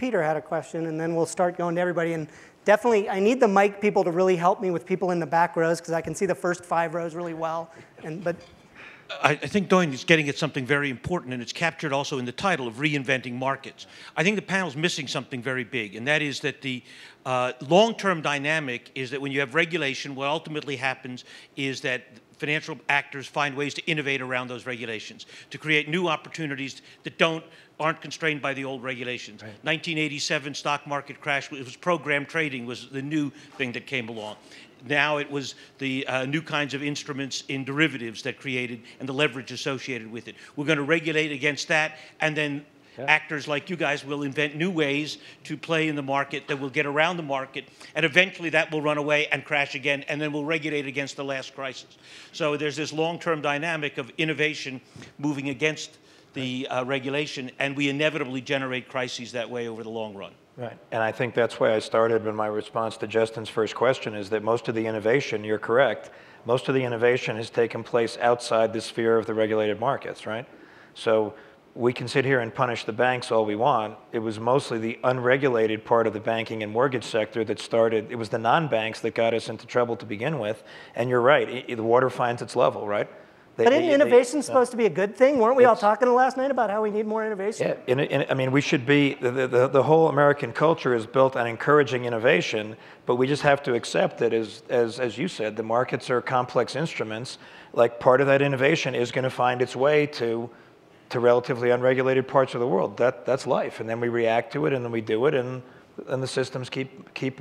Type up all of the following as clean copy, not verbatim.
Peter had a question, and then we'll start going to everybody. And definitely, I need the mic people to really help me with people in the back rows, because I can see the first 5 rows really well. But I think Doyne is getting at something very important, and it's captured also in the title of Reinventing Markets. I think the panel's missing something very big, and that is that the long-term dynamic is that when you have regulation, what ultimately happens is that financial actors find ways to innovate around those regulations, to create new opportunities that aren't constrained by the old regulations. Right. 1987 stock market crash, it was program trading was the new thing that came along. Now it was the new kinds of instruments in derivatives that created and the leverage associated with it. We're going to regulate against that, and then actors like you guys will invent new ways to play in the market that will get around the market, and eventually that will run away and crash again, and then we'll regulate against the last crisis. So there's this long-term dynamic of innovation moving against the regulation, and we inevitably generate crises that way over the long run. Right, and I think that's why I started with my response to Justin's first question, is that most of the innovation, you're correct, most of the innovation has taken place outside the sphere of the regulated markets, right? So we can sit here and punish the banks all we want. It was mostly the unregulated part of the banking and mortgage sector that started, it was the non-banks that got us into trouble to begin with, and you're right, the water finds its level, right? But isn't innovation supposed to be a good thing? Weren't we all talking last night about how we need more innovation? Yeah, I mean, we should be, the whole American culture is built on encouraging innovation, but we just have to accept that, as you said, the markets are complex instruments. Like, part of that innovation is going to find its way to relatively unregulated parts of the world. That's life, and then we react to it, and then we do it, and the systems keep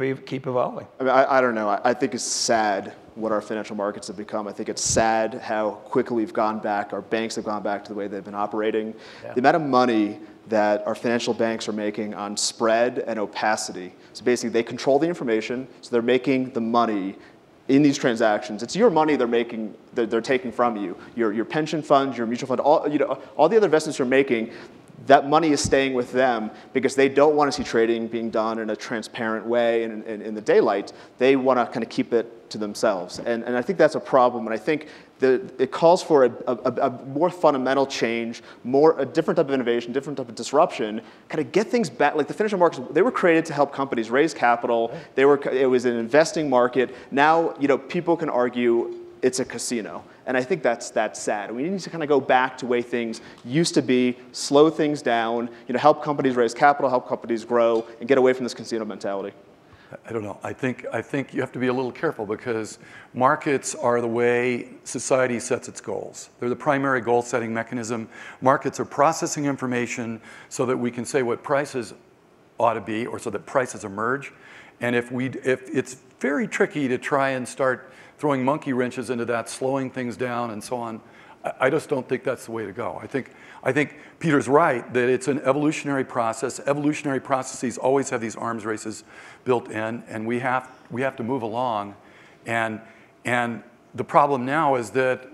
evolving. I mean, I don't know. I think it's sad what our financial markets have become. I think it's sad how quickly we've gone back, our banks have gone back to the way they've been operating. Yeah. The amount of money that our financial banks are making on spread and opacity. So basically, they control the information, so they're making the money in these transactions. It's your money they're taking from you. Your pension funds, your mutual fund, all the other investments you're making, that money is staying with them because they don't want to see trading being done in a transparent way and in the daylight. They want to kind of keep it to themselves. And I think that's a problem. And I think it calls for a more fundamental change, a different type of innovation, different type of disruption, kind of get things back. Like the financial markets, they were created to help companies raise capital. It was an investing market. Now, people can argue it's a casino. And I think that's sad. We need to kind of go back to the way things used to be, slow things down, help companies raise capital, help companies grow, and get away from this casino mentality. I don't know. I think you have to be a little careful, because markets are the way society sets its goals. They're the primary goal-setting mechanism. Markets are processing information so that we can say what prices ought to be, or so that prices emerge. And if it's very tricky to try and start throwing monkey wrenches into that, slowing things down and so on, I just don't think that's the way to go. I think Peter's right that it's an evolutionary process. Evolutionary processes always have these arms races built in, and we have to move along. And the problem now is that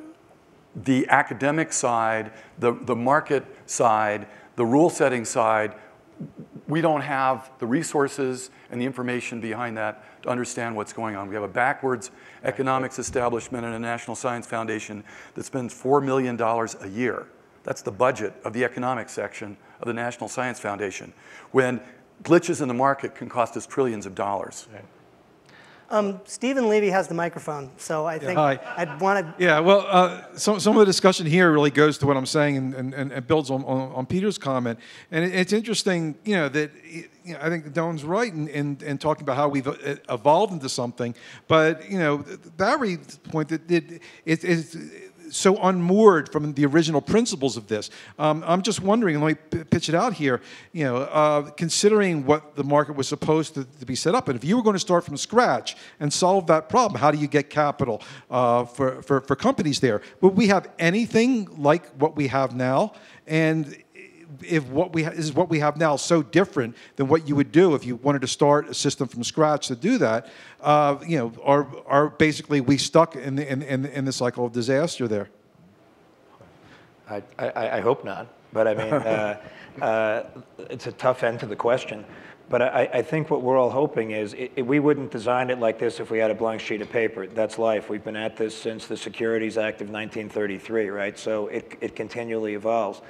the academic side, the market side, the rule-setting side, we don't have the resources and the information behind that to understand what's going on. We have a backwards economics establishment and a National Science Foundation that spends $4 million a year. That's the budget of the economics section of the National Science Foundation, when glitches in the market can cost us trillions of dollars. Right. Stephen Levy has the microphone, so I think I'd want to... Yeah, well, some of the discussion here really goes to what I'm saying and builds on Peter's comment. And it's interesting, that I think Doyne's right in talking about how we've evolved into something. But, Barry's point that it's so unmoored from the original principles of this. I'm just wondering, and let me pitch it out here, considering what the market was supposed to be set up, and if you were going to start from scratch and solve that problem, how do you get capital for companies there? Would we have anything like what we have now? And if what we have now so different than what you would do if you wanted to start a system from scratch to do that, are basically we stuck in the cycle of disaster there? I hope not, but I mean, it's a tough end to the question. But I think what we're all hoping is we wouldn't design it like this if we had a blank sheet of paper. That's life. We've been at this since the Securities Act of 1933, right? So it continually evolves.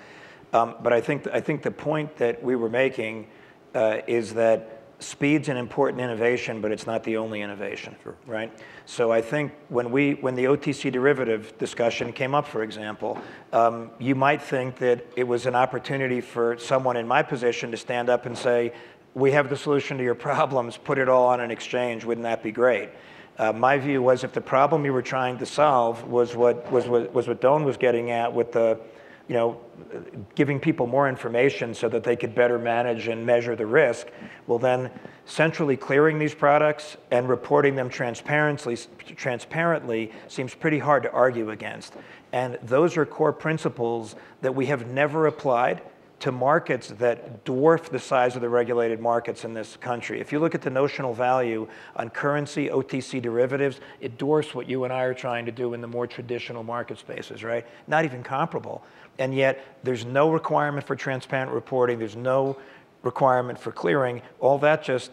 But I think the point that we were making is that speed's an important innovation, but it's not the only innovation, right? So I think when the OTC derivative discussion came up, for example, you might think that it was an opportunity for someone in my position to stand up and say, we have the solution to your problems, put it all on an exchange, wouldn't that be great? My view was if the problem you were trying to solve was what Doyne was getting at with the, giving people more information so that they could better manage and measure the risk, well then centrally clearing these products and reporting them transparently seems pretty hard to argue against. And those are core principles that we have never applied to markets that dwarf the size of the regulated markets in this country. If you look at the notional value on currency, OTC derivatives, it dwarfs what you and I are trying to do in the more traditional market spaces, right? Not even comparable. And yet, there's no requirement for transparent reporting. There's no requirement for clearing. All that just,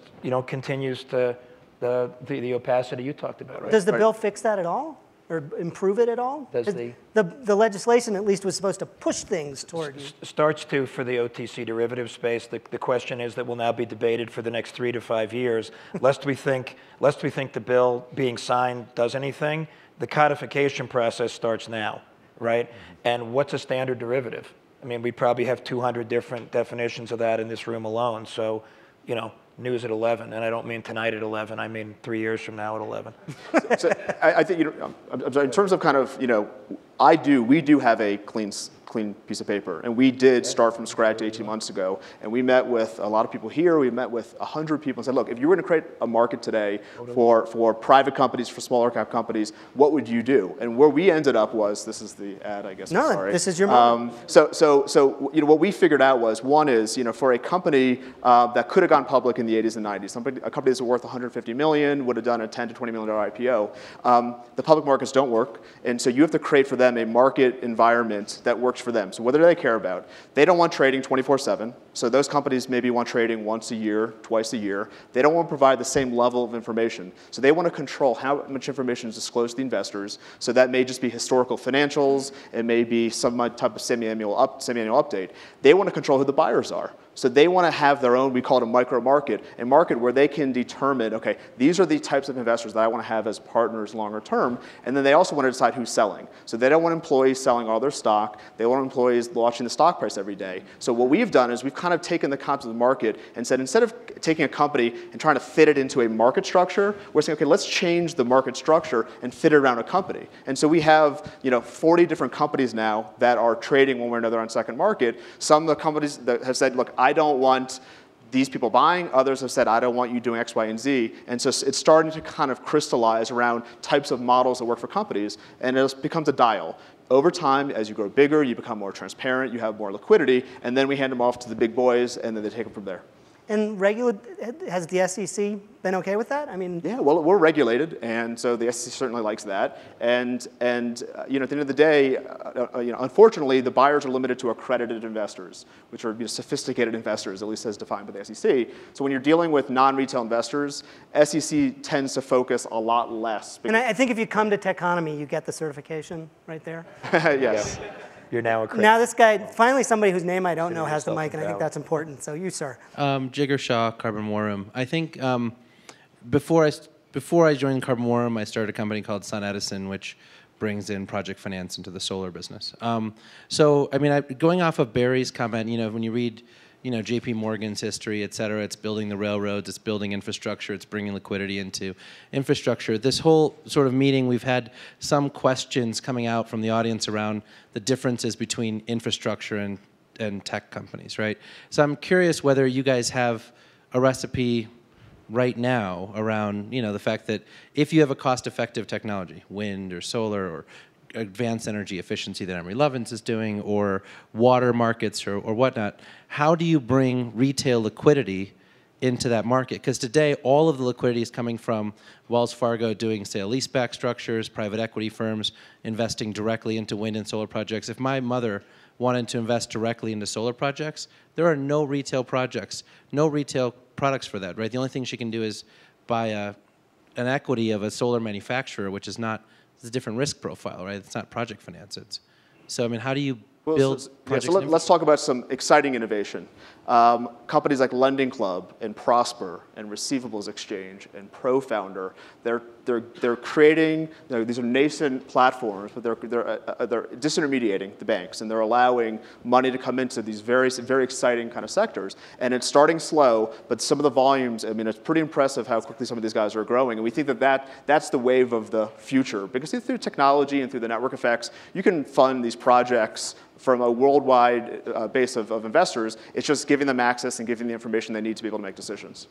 continues to the opacity you talked about, right? Does the bill fix that at all? Or improve it at all? Does the legislation at least was supposed to push things toward you. Starts to for the OTC derivative space. The question is that will now be debated for the next 3 to 5 years. Lest we think the bill being signed does anything, the codification process starts now, right? And what's a standard derivative? I mean, we probably have 200 different definitions of that in this room alone. So, news at 11, and I don't mean tonight at 11. I mean 3 years from now at 11. So I think I'm sorry, in terms of kind of we do have a clean piece of paper, and we did start from scratch 18 months ago, and we met with a lot of people here. We met with 100 people and said, look, if you were going to create a market today for private companies, for smaller cap companies, what would you do? And where we ended up was, this is the ad, I guess. No, sorry. This is your moment. So what we figured out was, one is for a company that could have gone public in the 80s and 90s, a company that's worth 150 million would have done a 10 to 20 million dollar IPO. The public markets don't work, and so you have to create for them a market environment that works for them. So what do they care about? They don't want trading 24/7. So those companies maybe want trading once a year, twice a year. They don't want to provide the same level of information. So they want to control how much information is disclosed to the investors. So that may just be historical financials. It may be some type of semi-annual update. They want to control who the buyers are. So they want to have their own, we call it a micro market, a market where they can determine, okay, these are the types of investors that I want to have as partners longer term. And then they also want to decide who's selling. So they don't want employees selling all their stock. They want employees watching the stock price every day. So what we've done is we've kind of taken the concept of the market and said, instead of taking a company and trying to fit it into a market structure, we're saying, okay, let's change the market structure and fit it around a company. And so we have 40 different companies now that are trading one way or another on SecondMarket. Some of the companies that have said, look, I don't want these people buying. Others have said, I don't want you doing X, Y, and Z. And so it's starting to kind of crystallize around types of models that work for companies, and it becomes a dial. Over time, as you grow bigger, you become more transparent, you have more liquidity, and then we hand them off to the big boys, and then they take them from there. And has the SEC been okay with that? I mean, yeah, well, we're regulated, and so the SEC certainly likes that. And at the end of the day, unfortunately, the buyers are limited to accredited investors, which are sophisticated investors, at least as defined by the SEC. So when you're dealing with non-retail investors, SEC tends to focus a lot less. And I think if you come to Techonomy, you get the certification right there. Yes. Yeah. You're now accredited. Now this guy, finally somebody whose name I don't know has the mic, and I think that's important. So you, sir. Jigger Shaw, Carbon War Room. I think before I joined Carbon War Room, I started a company called Sun Edison, which brings in project finance into the solar business. So I mean, going off of Barry's comment, when you read JP Morgan's history, et cetera, it's building the railroads, it's building infrastructure, it's bringing liquidity into infrastructure. This whole sort of meeting, we've had some questions coming out from the audience around the differences between infrastructure and tech companies, right? So I'm curious whether you guys have a recipe right now around, the fact that if you have a cost-effective technology, wind or solar or advanced energy efficiency that Emory Lovins is doing, or water markets or whatnot, how do you bring retail liquidity into that market? Because today, all of the liquidity is coming from Wells Fargo doing sale-leaseback structures, private equity firms investing directly into wind and solar projects. If my mother wanted to invest directly into solar projects, there are no retail projects, no retail products for that, right? The only thing she can do is buy an equity of a solar manufacturer, which is not, it's a different risk profile, right? It's not project finance. So, I mean, how do you Well, build so projects. let's talk about some exciting innovation. Companies like Lending Club and Prosper and Receivables Exchange and ProFounder, they're creating, these are nascent platforms, but they're disintermediating the banks, and they're allowing money to come into these very exciting kind of sectors. And it's starting slow, but some of the volumes, I mean, it's pretty impressive how quickly some of these guys are growing. And we think that's the wave of the future, because through technology and through the network effects, you can fund these projects from a worldwide base of investors. It's just giving them access and giving them the information they need to be able to make decisions.